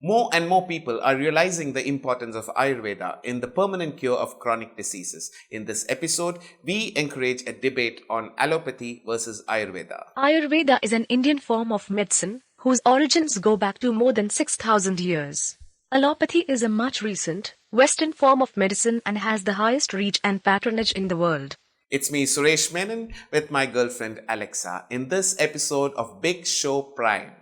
More and more people are realizing the importance of Ayurveda in the permanent cure of chronic diseases. In this episode, we encourage a debate on allopathy versus Ayurveda. Ayurveda is an Indian form of medicine whose origins go back to more than 6,000 years. Allopathy is a much recent, Western form of medicine and has the highest reach and patronage in the world. It's me, Suresh Menon, with my girlfriend Alexa, in this episode of Big Show Prime.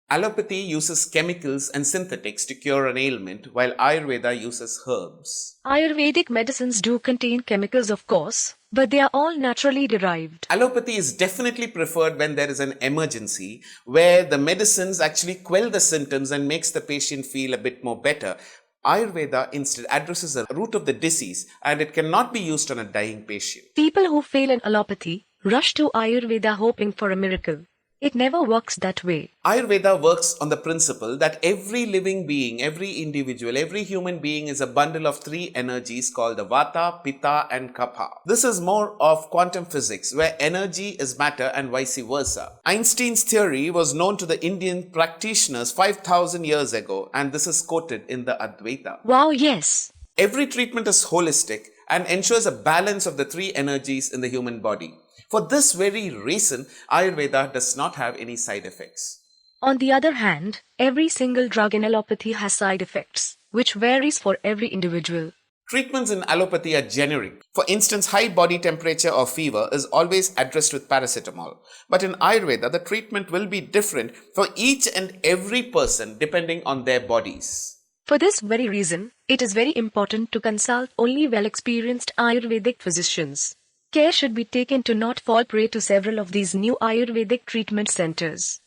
Allopathy uses chemicals and synthetics to cure an ailment, while Ayurveda uses herbs. Ayurvedic medicines do contain chemicals, of course, but they are all naturally derived. Allopathy is definitely preferred when there is an emergency, where the medicines actually quell the symptoms and makes the patient feel a bit more better. Ayurveda instead addresses the root of the disease, and it cannot be used on a dying patient. People who fail in allopathy rush to Ayurveda hoping for a miracle. It never works that way. Ayurveda works on the principle that every living being, every individual, every human being is a bundle of three energies called the Vata, Pitta and Kapha. This is more of quantum physics, where energy is matter and vice versa. Einstein's theory was known to the Indian practitioners 5,000 years ago, and this is quoted in the Advaita. Wow, yes. Every treatment is holistic and ensures a balance of the three energies in the human body. For this very reason, Ayurveda does not have any side effects. On the other hand, every single drug in allopathy has side effects, which varies for every individual. Treatments in allopathy are generic. For instance, high body temperature or fever is always addressed with paracetamol. But in Ayurveda, the treatment will be different for each and every person depending on their bodies. For this very reason, it is very important to consult only well-experienced Ayurvedic physicians. Care should be taken to not fall prey to several of these new Ayurvedic treatment centers.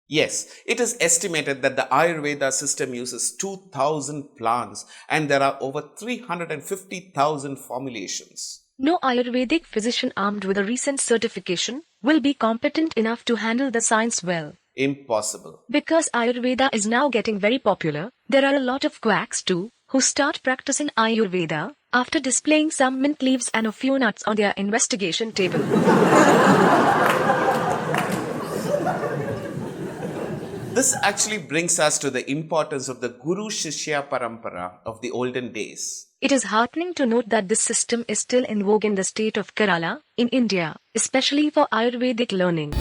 Yes, it is estimated that the Ayurveda system uses 2,000 plants and there are over 350,000 formulations. No Ayurvedic physician armed with a recent certification will be competent enough to handle the science well. Impossible. Because Ayurveda is now getting very popular, there are a lot of quacks too, who start practicing Ayurveda after displaying some mint leaves and a few nuts on their investigation table. This actually brings us to the importance of the Guru Shishya Parampara of the olden days. It is heartening to note that this system is still in vogue in the state of Kerala, in India, especially for Ayurvedic learning.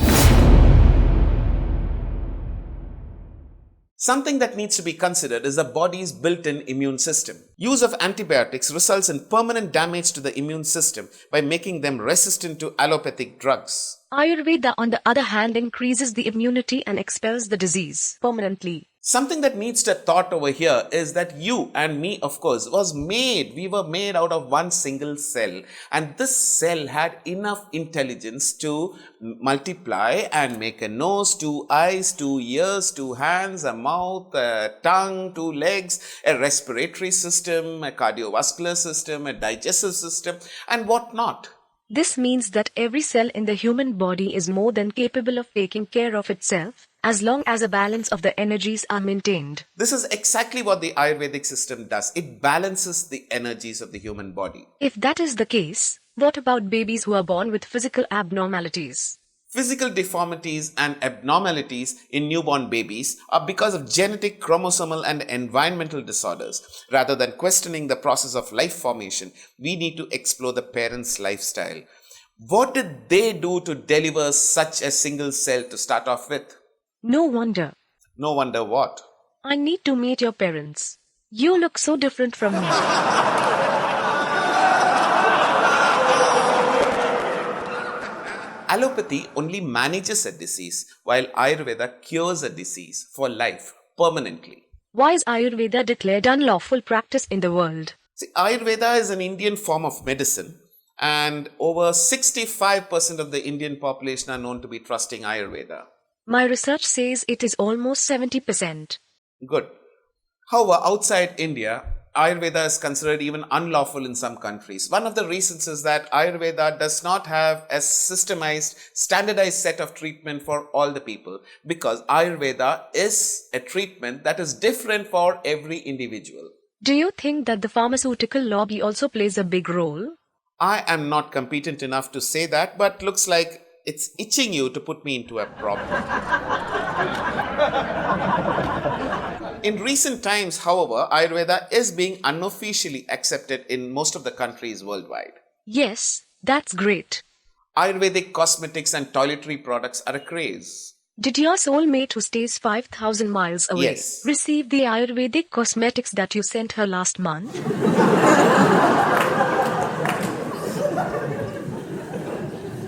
Something that needs to be considered is the body's built-in immune system. Use of antibiotics results in permanent damage to the immune system by making them resistant to allopathic drugs. Ayurveda, on the other hand, increases the immunity and expels the disease permanently. Something that needs to be thought over here is that you and me, of course, we were made out of one single cell, and this cell had enough intelligence to multiply and make a nose, 2 eyes, 2 ears, 2 hands, a mouth, a tongue, 2 legs, a respiratory system, a cardiovascular system, a digestive system, and whatnot. This means that every cell in the human body is more than capable of taking care of itself, as long as a balance of the energies are maintained. This is exactly what the Ayurvedic system does. It balances the energies of the human body. If that is the case, what about babies who are born with physical abnormalities? Physical deformities and abnormalities in newborn babies are because of genetic, chromosomal and environmental disorders. Rather than questioning the process of life formation, we need to explore the parents' lifestyle. What did they do to deliver such a single cell to start off with? No wonder. No wonder what? I need to meet your parents. You look so different from me. Allopathy only manages a disease, while Ayurveda cures a disease for life, permanently. Why is Ayurveda declared unlawful practice in the world? See, Ayurveda is an Indian form of medicine, and over 65% of the Indian population are known to be trusting Ayurveda. My research says it is almost 70%. Good. However, outside India, Ayurveda is considered even unlawful in some countries. One of the reasons is that Ayurveda does not have a systemized, standardized set of treatment for all the people, because Ayurveda is a treatment that is different for every individual. Do you think that the pharmaceutical lobby also plays a big role? I am not competent enough to say that, but looks like it's itching you to put me into a problem. In recent times, however, Ayurveda is being unofficially accepted in most of the countries worldwide. Yes, that's great. Ayurvedic cosmetics and toiletry products are a craze. Did your soulmate who stays 5,000 miles away Yes. receive the Ayurvedic cosmetics that you sent her last month?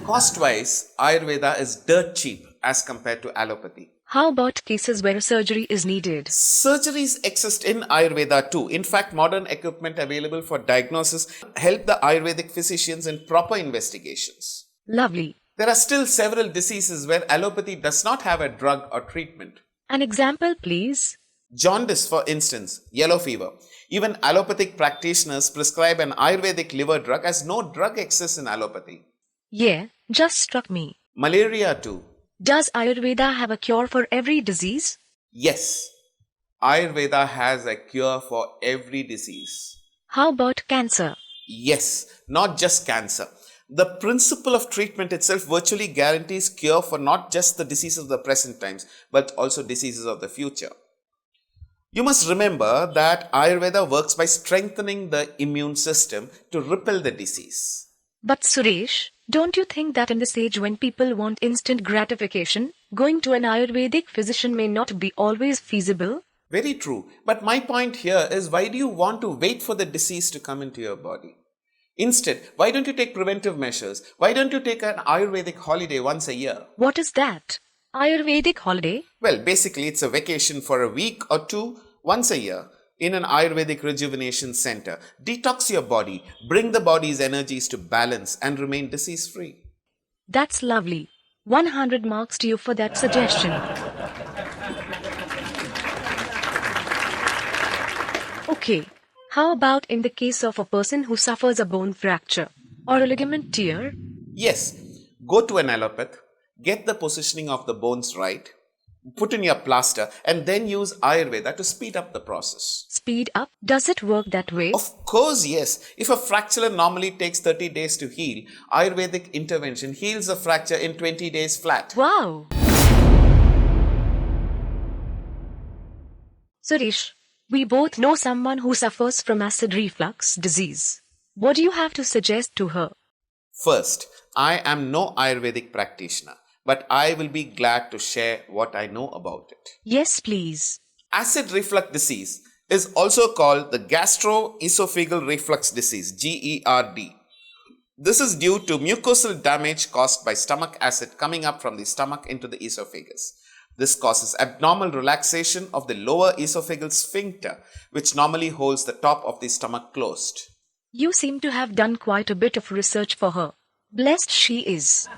Cost-wise, Ayurveda is dirt cheap as compared to allopathy. How about cases where surgery is needed? Surgeries exist in Ayurveda too. In fact, modern equipment available for diagnosis help the Ayurvedic physicians in proper investigations. Lovely. There are still several diseases where allopathy does not have a drug or treatment. An example, please. Jaundice, for instance, yellow fever. Even allopathic practitioners prescribe an Ayurvedic liver drug as no drug exists in allopathy. Yeah, just struck me. Malaria too. Does Ayurveda have a cure for every disease? Yes, Ayurveda has a cure for every disease. How about cancer? Yes, not just cancer. The principle of treatment itself virtually guarantees cure for not just the diseases of the present times, but also diseases of the future. You must remember that Ayurveda works by strengthening the immune system to repel the disease. But Suresh, don't you think that in this age when people want instant gratification, going to an Ayurvedic physician may not be always feasible? Very true. But my point here is, why do you want to wait for the disease to come into your body? Instead, why don't you take preventive measures? Why don't you take an Ayurvedic holiday once a year? What is that? Ayurvedic holiday? Well, basically, it's a vacation for a week or two once a year in an Ayurvedic rejuvenation center. Detox your body, bring the body's energies to balance, and remain disease free. That's lovely. 100 marks to you for that suggestion. Okay, how about in the case of a person who suffers a bone fracture or a ligament tear? Yes, go to an allopath, get the positioning of the bones right, put in your plaster, and then use Ayurveda to speed up the process. Speed up? Does it work that way? Of course, yes. If a fracture normally takes 30 days to heal, Ayurvedic intervention heals the fracture in 20 days flat. Wow! Suresh, we both know someone who suffers from acid reflux disease. What do you have to suggest to her? First, I am no Ayurvedic practitioner, but I will be glad to share what I know about it. Yes, please. Acid reflux disease is also called the gastroesophageal reflux disease, GERD. This is due to mucosal damage caused by stomach acid coming up from the stomach into the esophagus. This causes abnormal relaxation of the lower esophageal sphincter, which normally holds the top of the stomach closed. You seem to have done quite a bit of research for her. Blessed she is.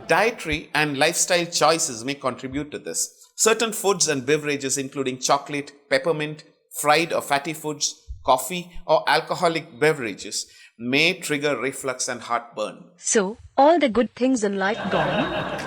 Dietary and lifestyle choices may contribute to this. Certain foods and beverages, including chocolate, peppermint, fried or fatty foods, coffee, or alcoholic beverages, may trigger reflux and heartburn. So, all the good things in life gone?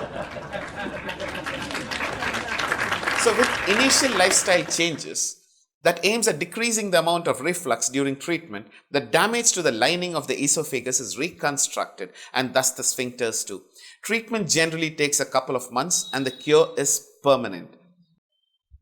So, with initial lifestyle changes that aims at decreasing the amount of reflux during treatment, the damage to the lining of the esophagus is reconstructed and thus the sphincters too. Treatment generally takes a couple of months and the cure is permanent.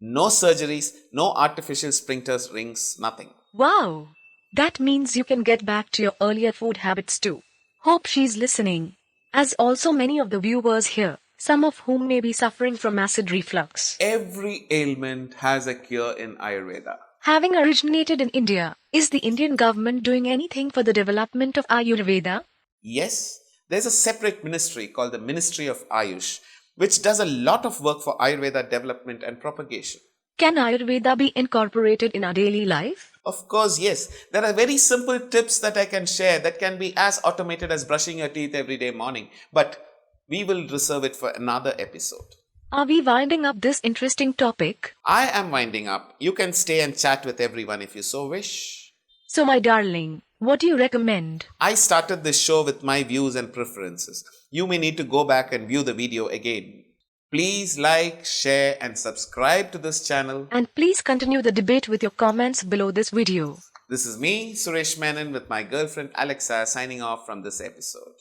No surgeries, no artificial sphincters, rings, nothing. Wow! That means you can get back to your earlier food habits too. Hope she's listening. As also many of the viewers here, some of whom may be suffering from acid reflux. Every ailment has a cure in Ayurveda. Having originated in India, is the Indian government doing anything for the development of Ayurveda? Yes, there's a separate ministry called the Ministry of Ayush, which does a lot of work for Ayurveda development and propagation. Can Ayurveda be incorporated in our daily life? Of course, yes. There are very simple tips that I can share that can be as automated as brushing your teeth every day morning. But we will reserve it for another episode. Are we winding up this interesting topic? I am winding up. You can stay and chat with everyone if you so wish. So, my darling, what do you recommend? I started this show with my views and preferences. You may need to go back and view the video again. Please like, share and subscribe to this channel. And please continue the debate with your comments below this video. This is me, Suresh Menon, with my girlfriend Alexa, signing off from this episode.